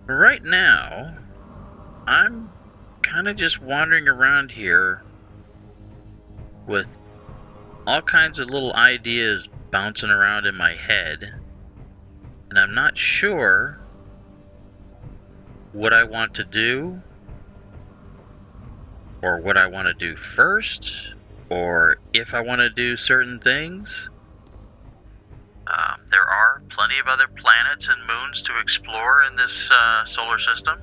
Right now, I'm kind of just wandering around here with all kinds of little ideas bouncing around in my head, and I'm not sure what I want to do, or what I want to do first, or if I want to do certain things. There are plenty of other planets and moons to explore in this solar system.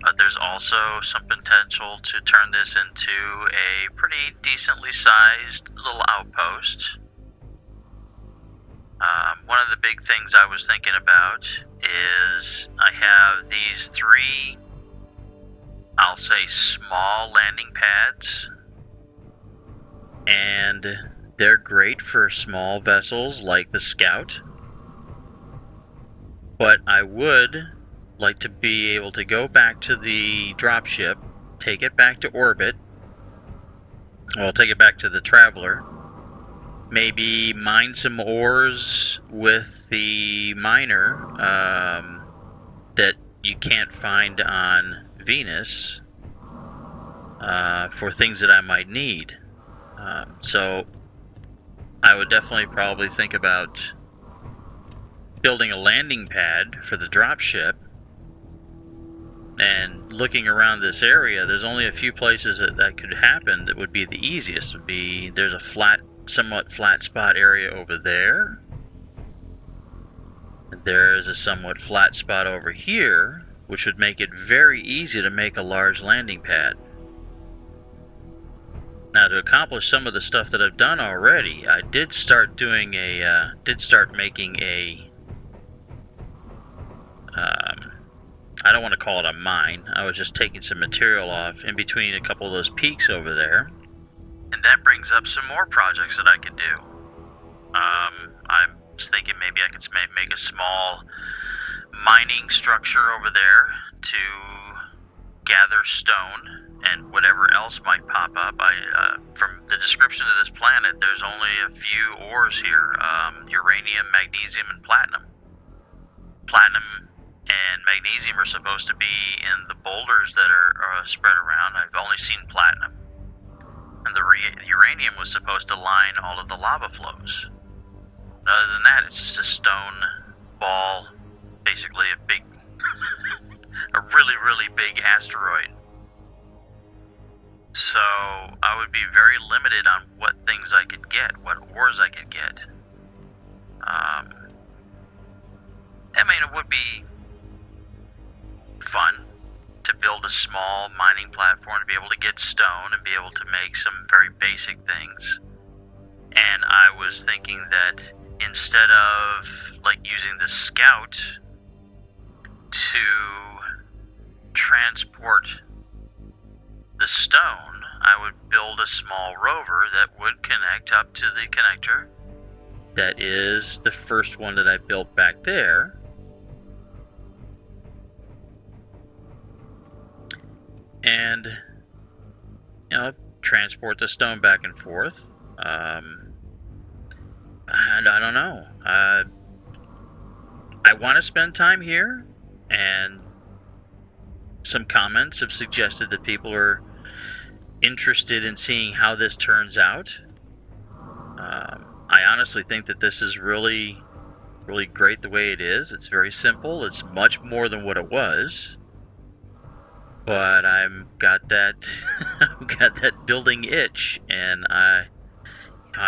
But there's also some potential to turn this into a pretty decently sized little outpost. One of the big things I was thinking about is I have these three, I'll say, small landing pads, and they're great for small vessels like the Scout, but I would like to be able to go back to the dropship, take it back to orbit, well, take it back to the Traveler, maybe mine some ores with the miner that you can't find on Venus for things that I might need. So I would definitely probably think about building a landing pad for the dropship. And looking around this area, there's only a few places that could happen that would be the easiest. There's a somewhat flat spot area over there. There's a somewhat flat spot over here, which would make it very easy to make a large landing pad. Now, to accomplish some of the stuff that I've done already, I did start making a I don't want to call it a mine. I was just taking some material off in between a couple of those peaks over there. And that brings up some more projects that I could do. I was thinking maybe I could make a small mining structure over there to gather stone and whatever else might pop up. From the description of this planet, there's only a few ores here, uranium, magnesium, and platinum. Platinum and magnesium are supposed to be in the boulders that are spread around. I've only seen platinum. And the uranium was supposed to line all of the lava flows. And other than that, it's just a stone ball, basically a big, a really, really big asteroid. So I would be very limited on what things I could get, what ores I could get. I mean, it would be fun to build a small mining platform to be able to get stone and be able to make some very basic things. And I was thinking that instead of like using the Scout to transport the stone, I would build a small rover that would connect up to the connector. That is the first one that I built back there. And, transport the stone back and forth. And I don't know. I want to spend time here, and some comments have suggested that people are interested in seeing how this turns out. I honestly think that this is really, really great the way it is. It's very simple. It's much more than what it was. But I've got that building itch, and I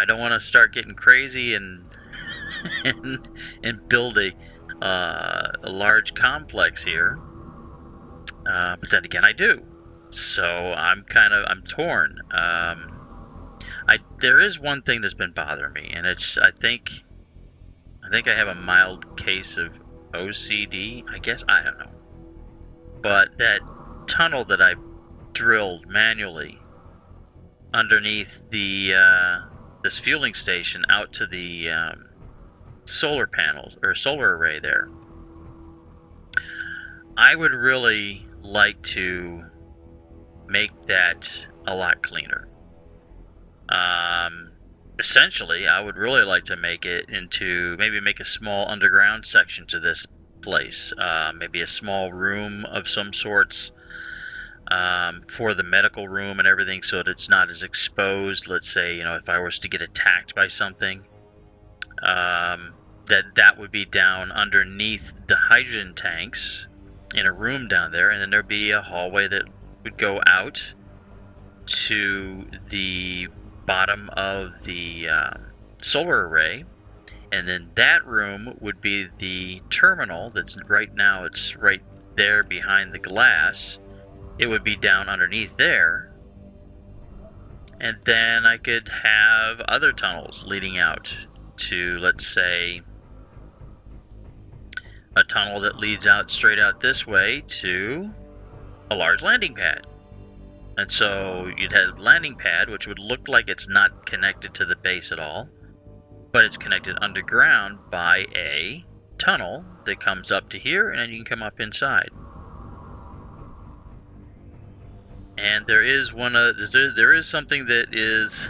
don't want to start getting crazy and build a large complex here. But then again, I do. So I'm torn. There is one thing that's been bothering me, and it's I think I have a mild case of OCD. I guess, I don't know. But that tunnel that I drilled manually underneath this fueling station out to the solar panels or solar array there, I would really like to make that a lot cleaner. Essentially, I would really like to make it into, maybe make a small underground section to this place. Maybe a small room of some sorts for the medical room and everything, so that it's not as exposed. Let's say, you know, if I was to get attacked by something, that would be down underneath the hydrogen tanks in a room down there, and then there'd be a hallway that would go out to the bottom of the solar array, and then that room would be the terminal. That's right now, it's right there behind the glass. It would be down underneath there, and then I could have other tunnels leading out to, let's say, a tunnel that leads out straight out this way to a large landing pad. And so you'd have a landing pad, which would look like it's not connected to the base at all, but it's connected underground by a tunnel that comes up to here, and then you can come up inside. And there is there is something that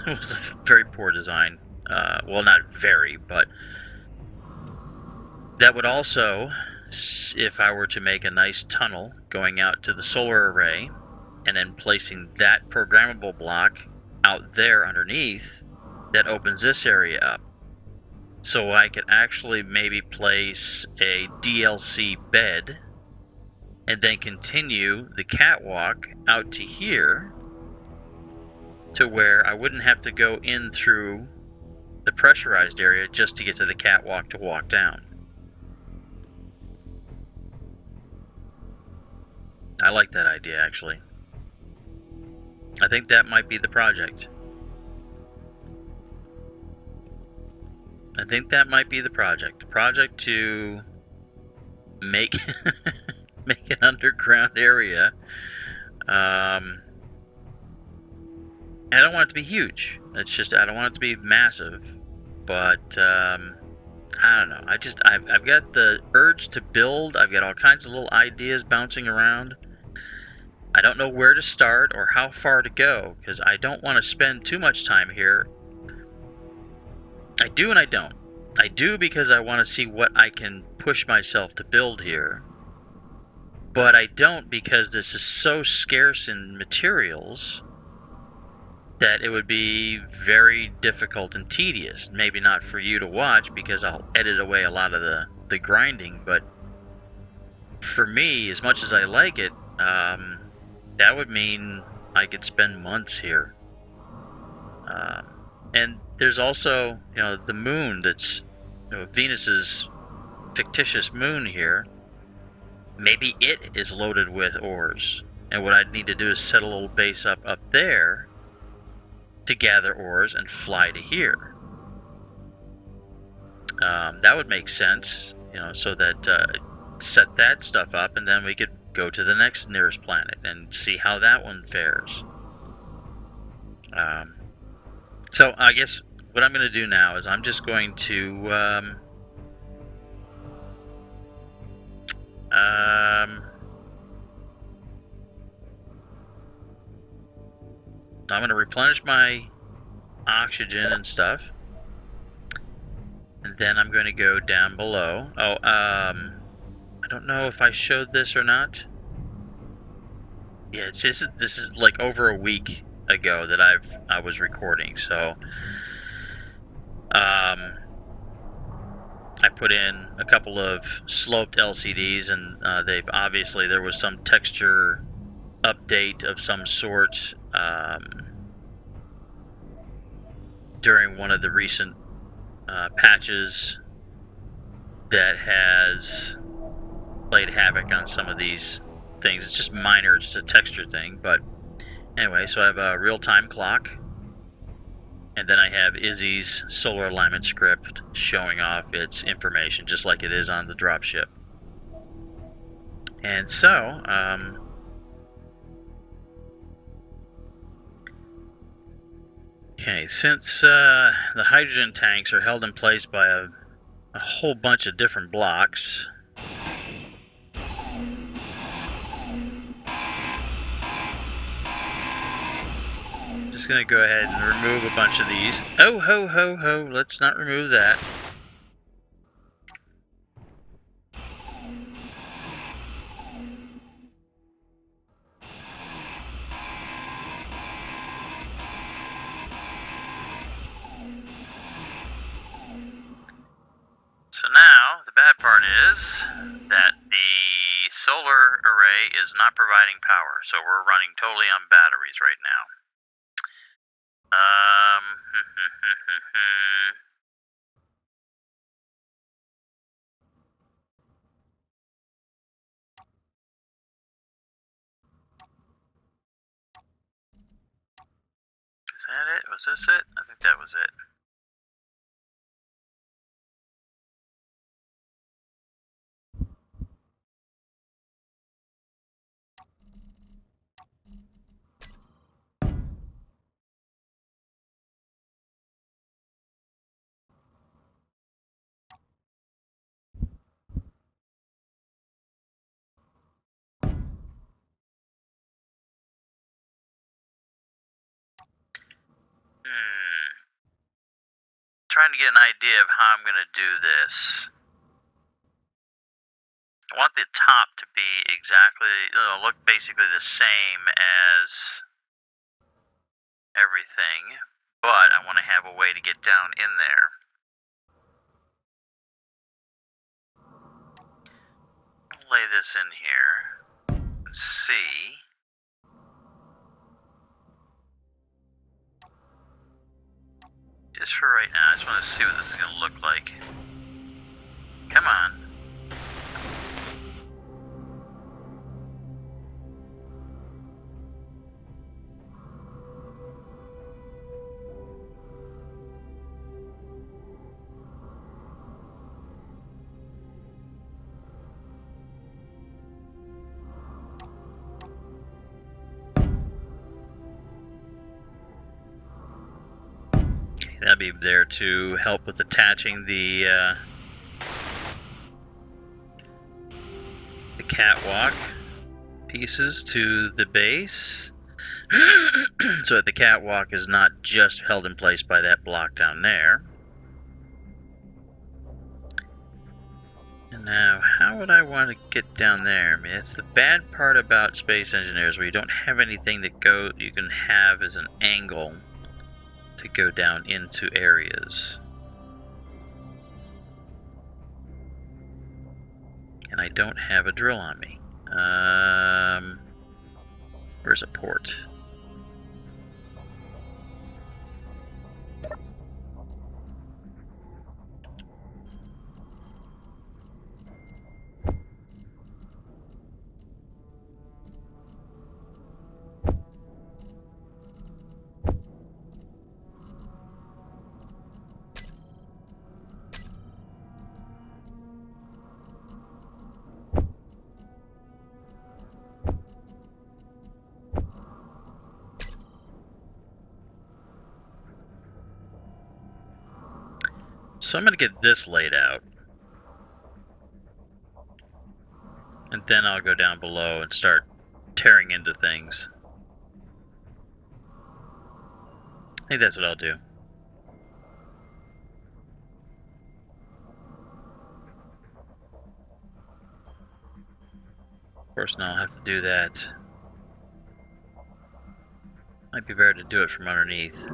was a very poor design. Well, not very, but that would also, if I were to make a nice tunnel going out to the solar array and then placing that programmable block out there underneath, that opens this area up. So I could actually maybe place a DLC bed and then continue the catwalk out to here to where I wouldn't have to go in through the pressurized area just to get to the catwalk to walk down. I like that idea, actually. I think that might be the project. I think that might be the project. The project to make make an underground area. I don't want it to be huge. It's just, I don't want it to be massive. But I don't know. I've got the urge to build. I've got all kinds of little ideas bouncing around. I don't know where to start or how far to go, because I don't want to spend too much time here. I do and I don't. I do because I want to see what I can push myself to build here. But I don't because this is so scarce in materials that it would be very difficult and tedious. Maybe not for you to watch because I'll edit away a lot of the grinding, but for me, as much as I like it, that would mean I could spend months here. And there's also, you know, the moon that's, you know, Venus's fictitious moon here. Maybe it is loaded with ores. And what I'd need to do is set a little base up there to gather ores and fly to here. That would make sense, you know, so that set that stuff up, and then we could go to the next nearest planet and see how that one fares. So I guess what I'm going to do now is I'm just going to I'm going to replenish my oxygen and stuff, and then I'm going to go down below. I don't know if I showed this or not. Yeah, this is like over a week ago that I was recording, so I put in a couple of sloped LCDs, and there was some texture update of some sort during one of the recent patches that has played havoc on some of these things. It's just minor, it's just a texture thing, but anyway, so I have a real-time clock, and then I have Izzy's solar alignment script showing off its information, just like it is on the dropship. And so, okay, since the hydrogen tanks are held in place by a whole bunch of different blocks, going to go ahead and remove a bunch of these. Oh, ho, ho, ho. Let's not remove that. is not providing power, so we're running totally on batteries right now. Is that it? Was this it? I think that was it. Trying to get an idea of how I'm going to do this. I want the top to be exactly, look basically the same as everything, but I want to have a way to get down in there. I'll lay this in here and see. Just for right now, I just want to see what this is going to look like. Come on. That'd be there to help with attaching the catwalk pieces to the base, so that the catwalk is not just held in place by that block down there. And now, how would I want to get down there? I mean, it's the bad part about space engineers, where you don't have anything that you can have as an angle to go down into areas. And I don't have a drill on me. Where's a port? So I'm going to get this laid out. And then I'll go down below and start tearing into things. I think that's what I'll do. Of course, now I'll have to do that. Might be better to do it from underneath.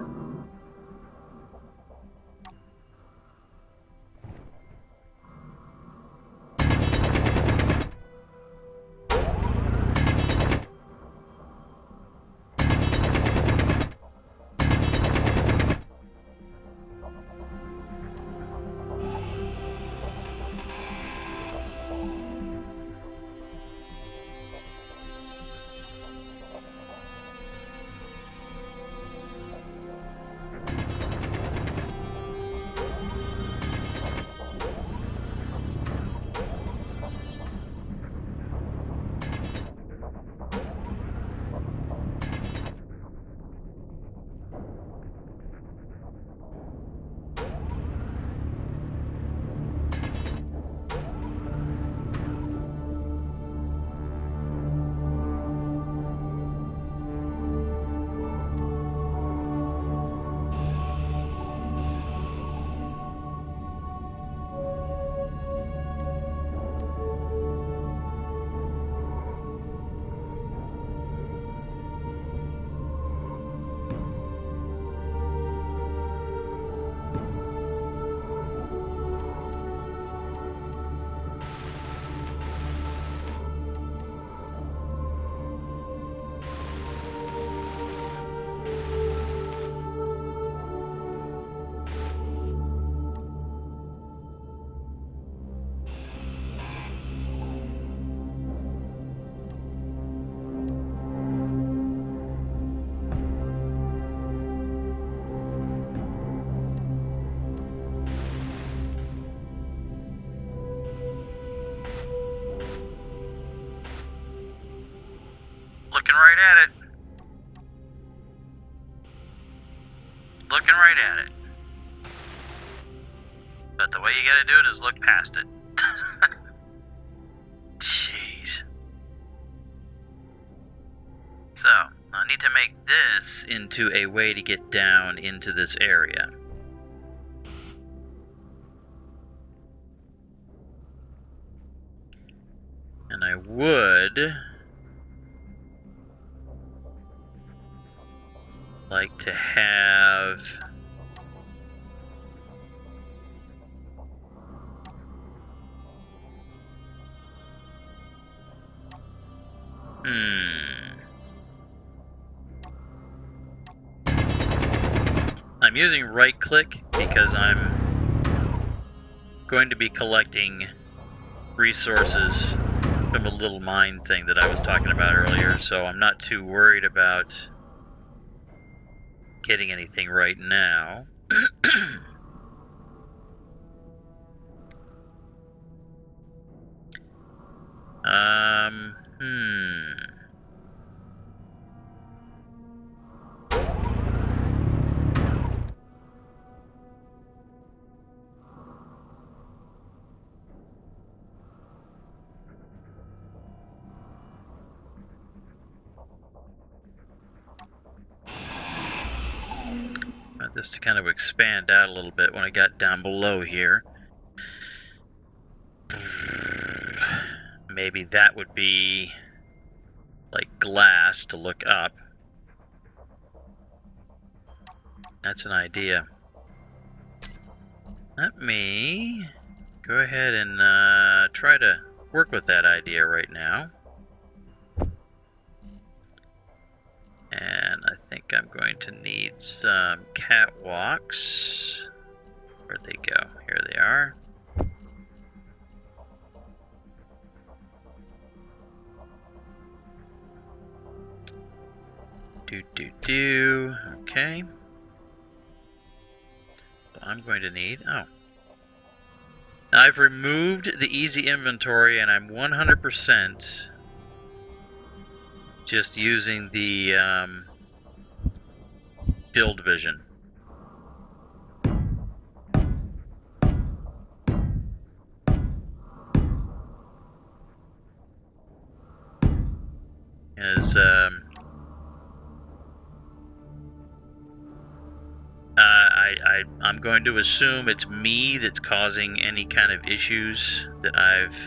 Looking right at it. Looking right at it. But the way you gotta do it is look past it. Jeez. So, I need to make this into a way to get down into this area. And I would like to have I'm using right click because I'm going to be collecting resources from a little mine thing that I was talking about earlier, so I'm not too worried about getting anything right now. Want this to kind of expand out a little bit when I got down below here. Maybe that would be like glass to look up. That's an idea. Let me go ahead and try to work with that idea right now. And I think I'm going to need some catwalks. Where'd they go? Here they are. Okay. So I'm going to need, now I've removed the easy inventory and I'm 100% just using the build vision. As I'm going to assume it's me that's causing any kind of issues that I've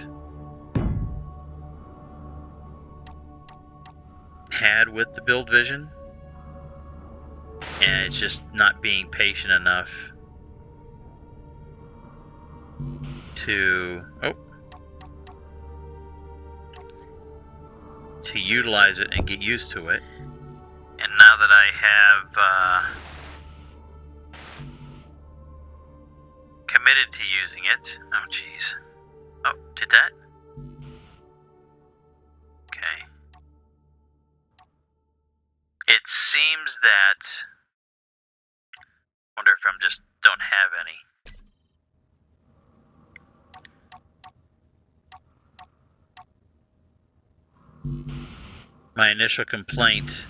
had with the build vision, and it's just not being patient enough to utilize it and get used to it. And now that I have committed to using it, oh jeez, oh, did that? Okay. It seems that, wonder if I'm just don't have any. My initial complaint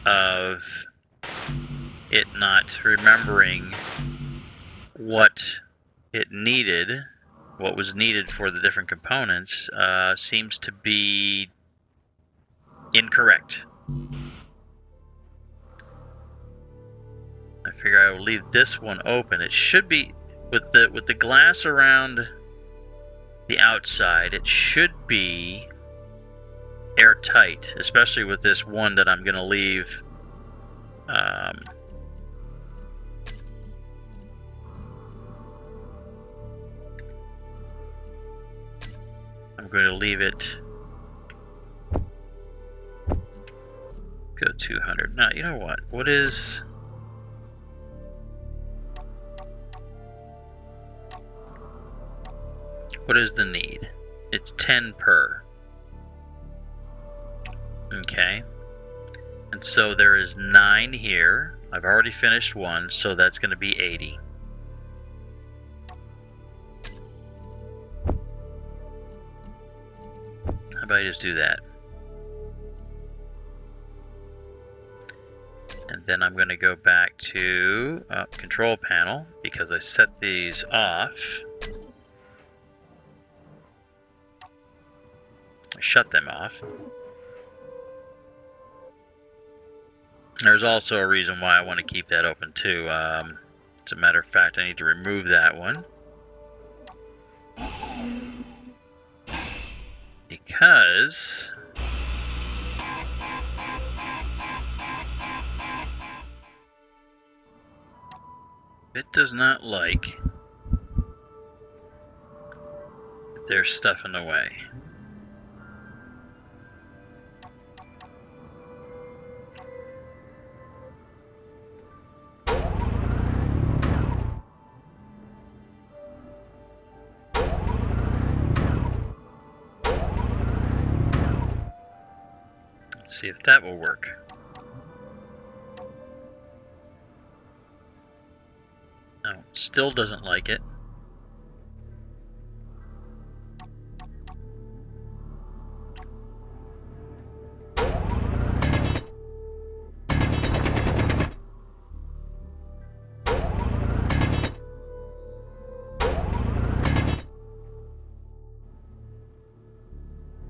of it not remembering what it needed, what was needed for the different components, seems to be incorrect. I figure I will leave this one open. It should be, with the glass around the outside, it should be airtight, especially with this one that I'm going to leave I'm going to leave it go 200. Now, you know what? What is the need? It's 10 per. Okay. And so there is 9 here. I've already finished one, so that's going to be 80. How about I just do that? Then I'm going to go back to control panel because I set these off. I shut them off. There's also a reason why I want to keep that open too. As a matter of fact, I need to remove that one. Because it does not like that there's stuff in the way. Let's see if that will work. No, still doesn't like it.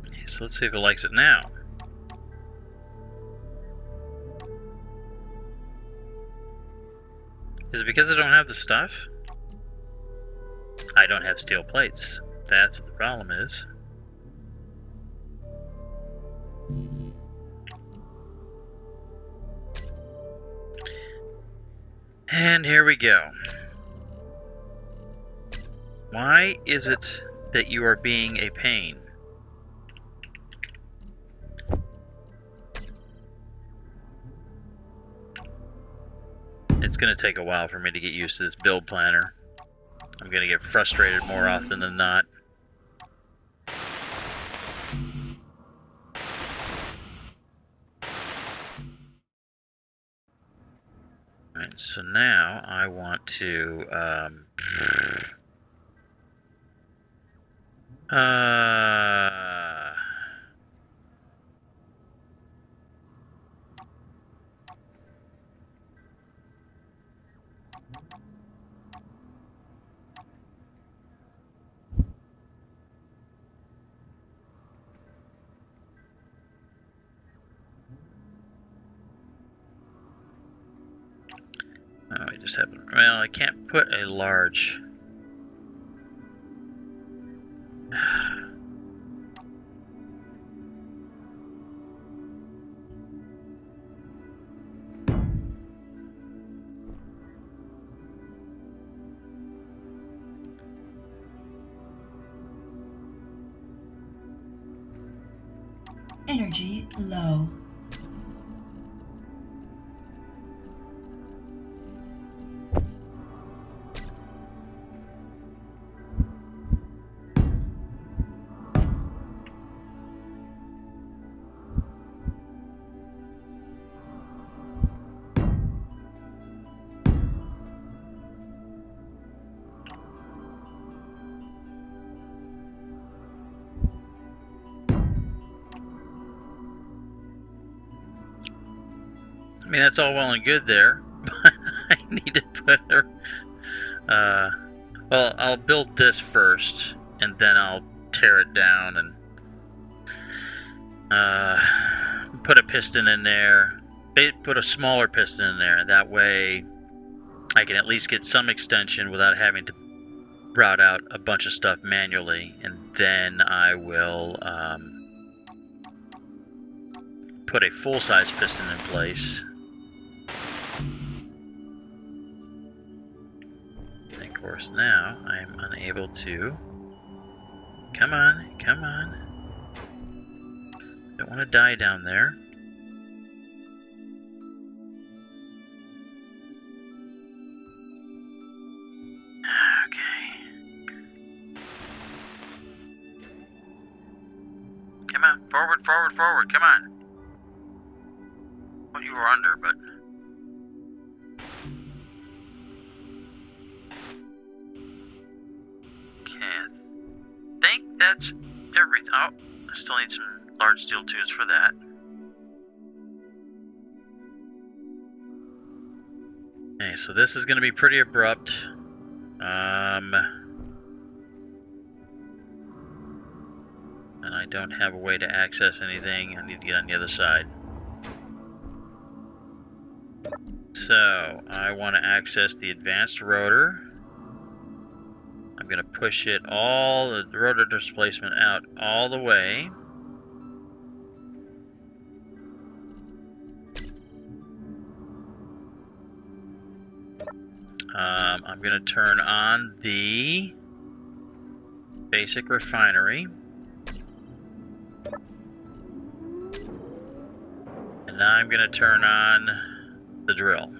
Okay, so let's see if it likes it now. Is it because I don't have the stuff? I don't have steel plates. That's what the problem is. And here we go. Why is it that you are being a pain? It's going to take a while for me to get used to this build planner. I'm going to get frustrated more often than not. Alright, so now I want to oh, it just happened. Well, I can't put a large. Energy low. I mean, that's all well and good there, but I need to put her. Well, I'll build this first, and then I'll tear it down and put a piston in there. Put a smaller piston in there, and that way I can at least get some extension without having to route out a bunch of stuff manually, and then I will put a full-size piston in place. And of course now I am unable to. Come on, come on. Don't want to die down there. Okay. Come on, forward, forward, forward, come on. Well, you were under, but... Okay, I think that's everything. Oh, I still need some large steel tubes for that. so this is going to be pretty abrupt. And I don't have a way to access anything. I need to get on the other side. So I want to access the advanced rotor. I'm going to push it all, the rotor displacement out all the way. I'm going to turn on the basic refinery. And now I'm going to turn on the drill.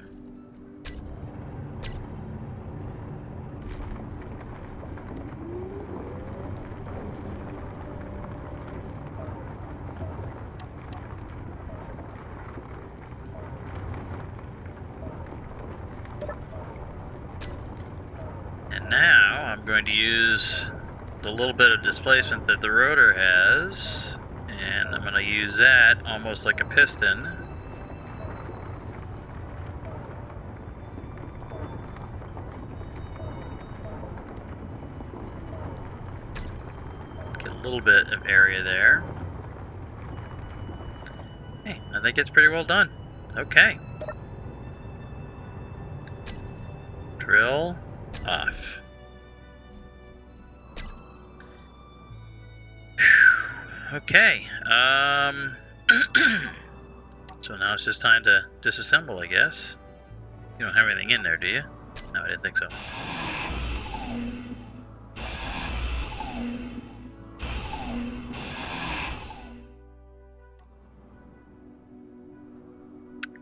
Now I'm going to use the little bit of displacement that the rotor has, and I'm going to use that almost like a piston. Get a little bit of area there. Hey, I think it's pretty well done. Okay. Drill off. Okay, so now it's just time to disassemble, I guess. You don't have anything in there, do you? No, I didn't think so.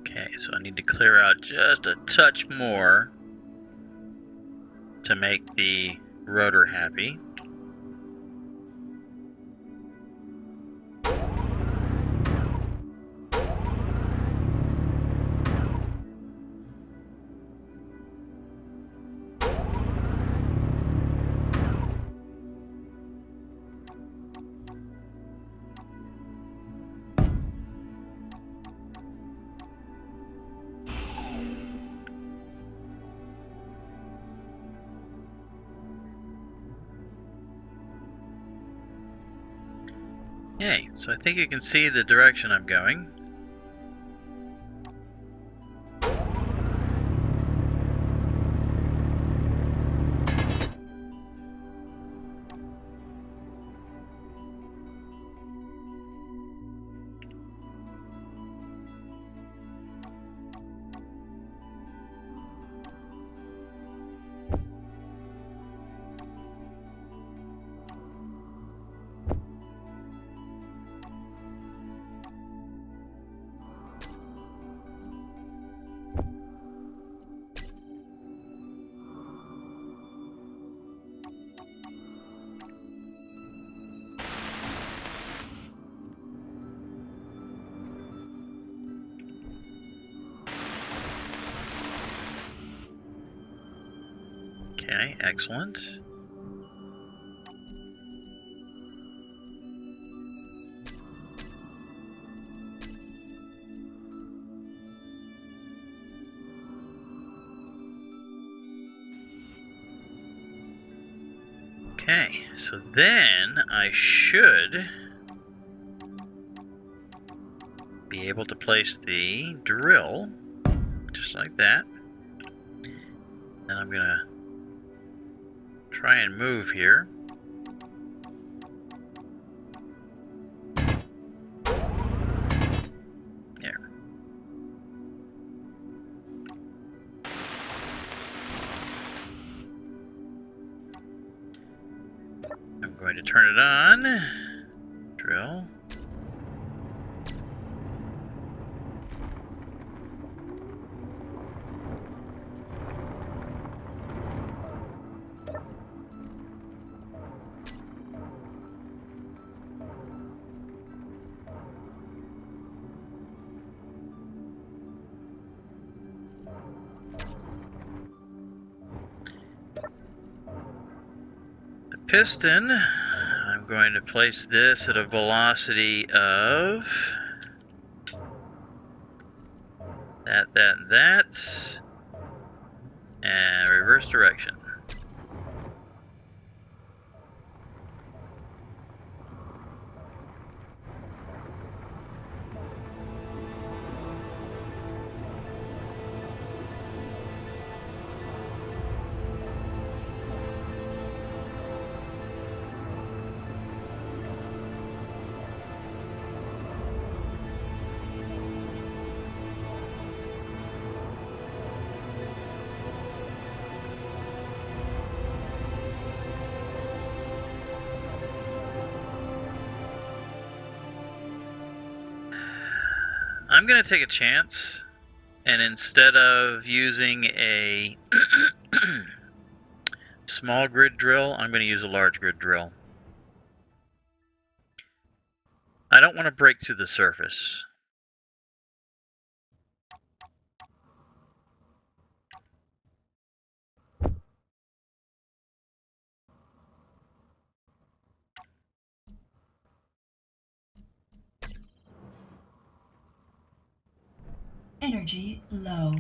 Okay, so I need to clear out just a touch more to make the rotor happy. Okay, so I think you can see the direction I'm going. Okay, excellent. Okay, so then I should be able to place the drill just like that. Then I'm gonna try and move here. There. I'm going to turn it on. Drill. Piston, I'm going to place this at a velocity of that, and that. And reverse direction. I'm going to take a chance, and instead of using a small grid drill, I'm going to use a large grid drill. I don't want to break through the surface. Energy low.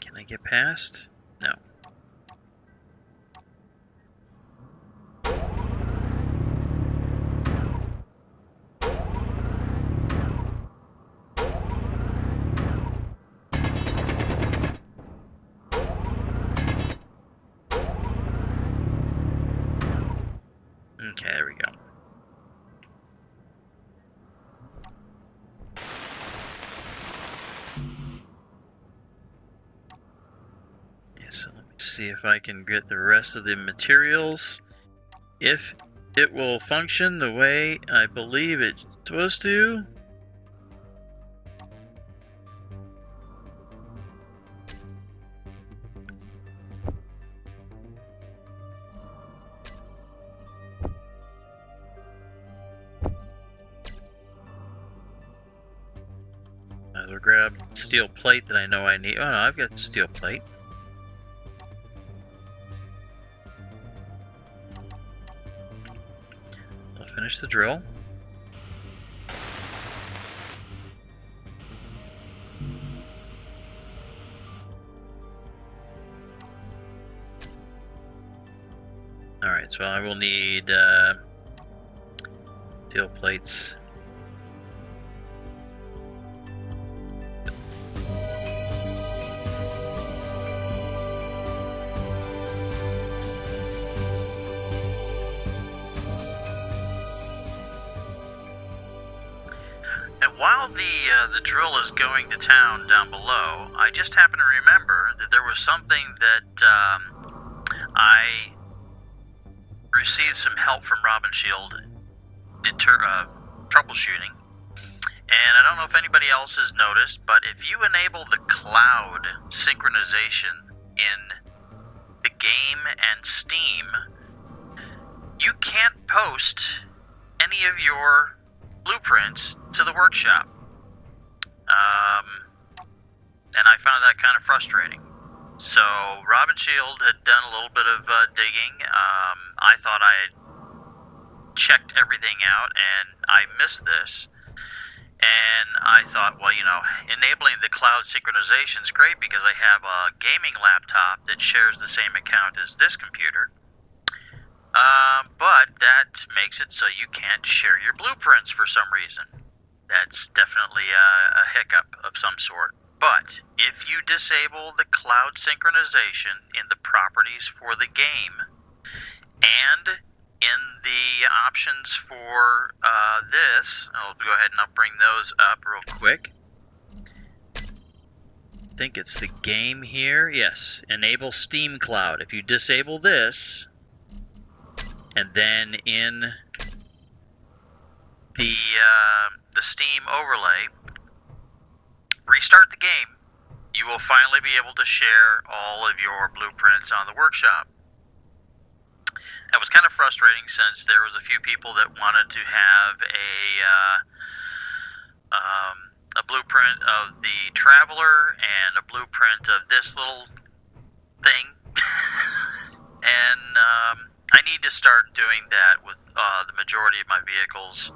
Can I get past? No. Okay, there we go. So let me see if I can get the rest of the materials. If it will function the way I believe it's supposed to. I'll grab steel plate that I know I need. Oh no, I've got steel plate. I'll finish the drill. Alright, so I will need steel plates. While the drill is going to town down below, I just happen to remember that there was something that I received some help from Robin Shield troubleshooting. And I don't know if anybody else has noticed, but if you enable the cloud synchronization in the game and Steam, you can't post any of your blueprints to the workshop. And I found that kind of frustrating. So Robin Shield had done a little bit of digging. I thought I had checked everything out and I missed this. And I thought, well, you know, enabling the cloud synchronization is great because I have a gaming laptop that shares the same account as this computer. But that makes it so you can't share your blueprints for some reason. That's definitely a hiccup of some sort. But if you disable the cloud synchronization in the properties for the game and in the options for this, I'll go ahead and I'll bring those up real quick. I think it's the game here. Yes, enable Steam Cloud. If you disable this, and then in the Steam overlay, restart the game, you will finally be able to share all of your blueprints on the workshop. That was kind of frustrating since there was a few people that wanted to have a blueprint of the Traveler and a blueprint of this little thing. And I need to start doing that with the majority of my vehicles.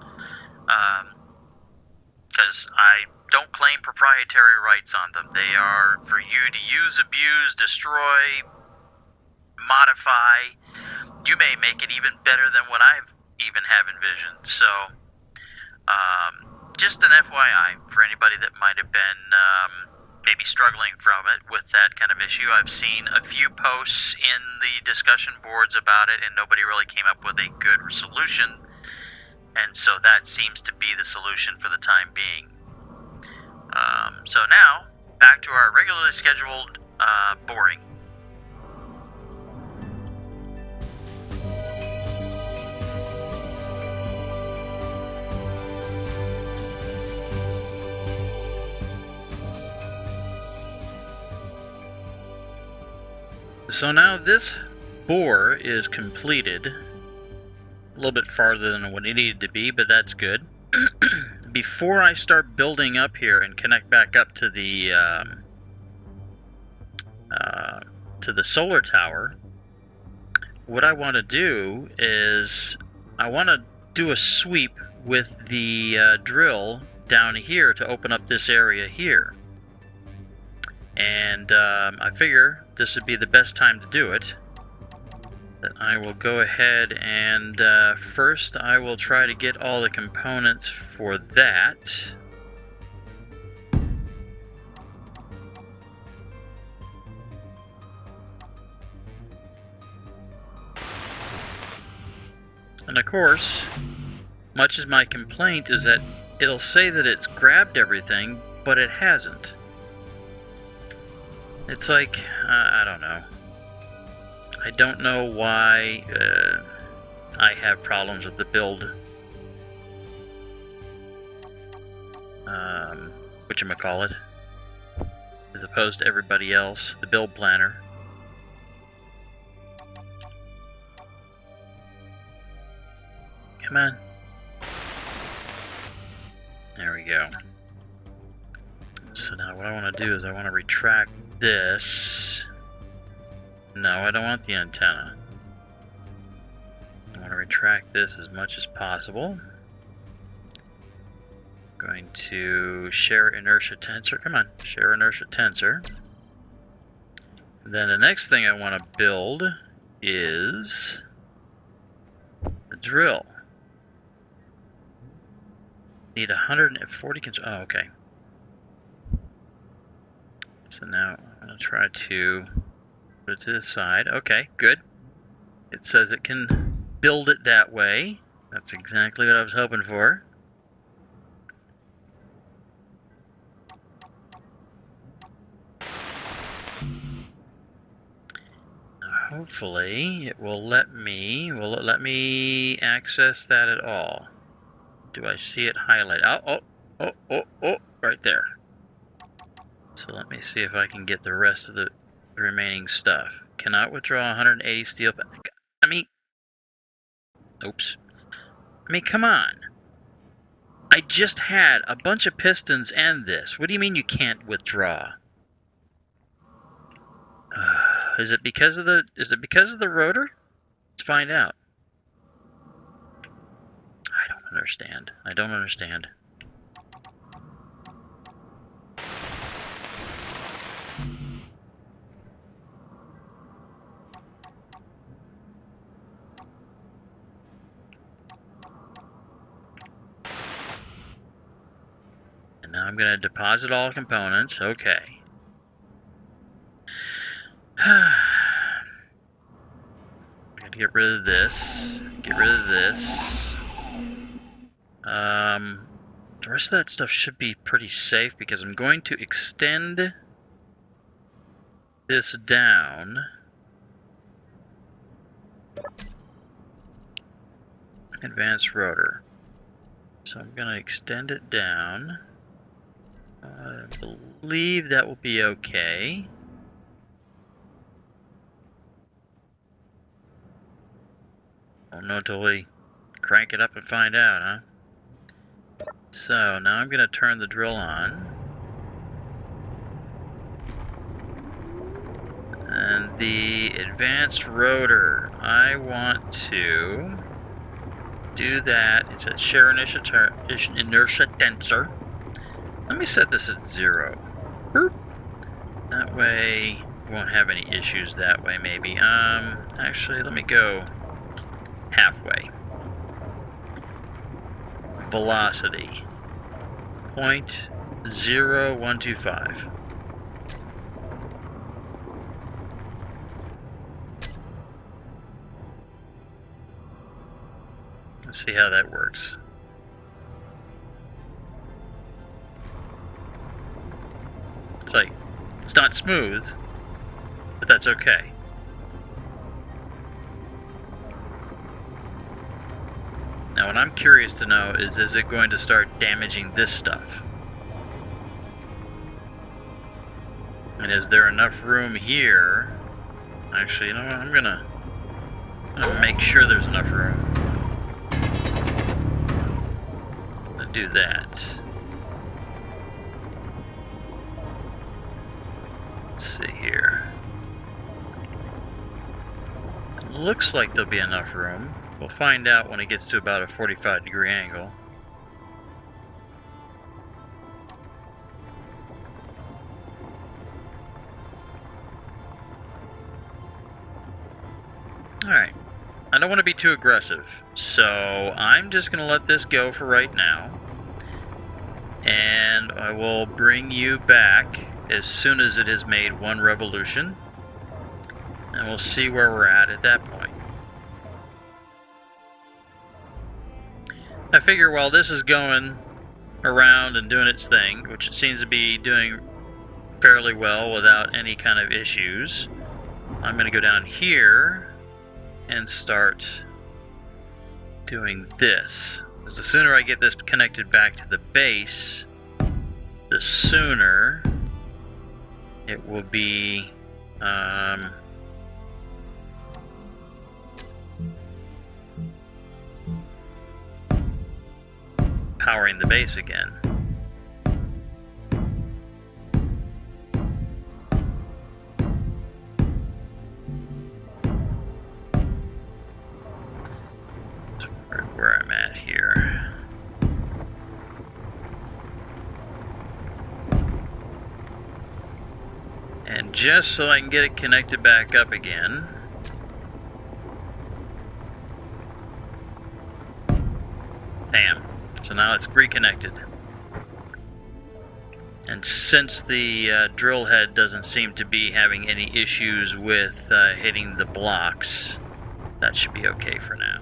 because I don't claim proprietary rights on them. They are for you to use, abuse, destroy, modify. You may make it even better than what I even have envisioned. So, just an FYI for anybody that might have been maybe struggling from it with that kind of issue. I've seen a few posts in the discussion boards about it, and nobody really came up with a good solution. And so that seems to be the solution for the time being. So now, back to our regularly scheduled boring. So now this bore is completed. A little bit farther than what it needed to be, but that's good. Before I start building up here and connect back up to the solar tower, what I want to do is I want to do a sweep with the drill down here to open up this area here. And I figure this would be the best time to do it. That I will go ahead and first I will try to get all the components for that. And of course, much as my complaint is that it'll say that it's grabbed everything, but it hasn't. It's like, I don't know. I don't know why I have problems with the build. Whatchamacallit, as opposed to everybody else, the build planner. Come on. There we go. So now what I want to do is I want to retract this. No, I don't want the antenna. I want to retract this as much as possible. I'm going to share inertia tensor. Come on, share inertia tensor. And then the next thing I want to build is the drill. Need 140 control. Oh, okay. So now I'm going to try to put it to the side. Okay, good. It says it can build it that way. That's exactly what I was hoping for. Hopefully it will let me, will it let me access that at all? Do I see it highlighted? Oh, right there. So let me see if I can get the rest of the remaining stuff. Cannot withdraw 180 steel. I mean, oops. I mean, come on. I just had a bunch of pistons and this. What do you mean you can't withdraw? Is it because of the rotor? Let's find out. I don't understand. I don't understand. And now I'm going to deposit all components. Okay. Gotta get rid of this. Get rid of this. The rest of that stuff should be pretty safe because I'm going to extend this down. Advanced rotor. So I'm going to extend it down. I believe that will be okay. Don't know until we crank it up and find out, huh? So now I'm going to turn the drill on. And the advanced rotor, I want to do that. It's a share inertia tensor. Let me set this at 0. Boop. That way we won't have any issues that way, maybe. Actually, let me go halfway. Velocity 0.0125. Let's see how that works. It's like, it's not smooth, but that's okay. Now what I'm curious to know is it going to start damaging this stuff? And is there enough room here? Actually, you know what, I'm gonna make sure there's enough room. I'm gonna do that. Let's see here. It looks like there'll be enough room. We'll find out when it gets to about a 45-degree angle. Alright, I don't want to be too aggressive, so I'm just going to let this go for right now. And I will bring you back as soon as it has made one revolution. And we'll see where we're at that point. I figure while this is going around and doing its thing, which it seems to be doing fairly well without any kind of issues, I'm going to go down here and start doing this. Because the sooner I get this connected back to the base, the sooner it will be powering the base again. That's where I'm at here. And just so I can get it connected back up again, bam. So now it's reconnected. And since the drill head doesn't seem to be having any issues with hitting the blocks, that should be okay for now.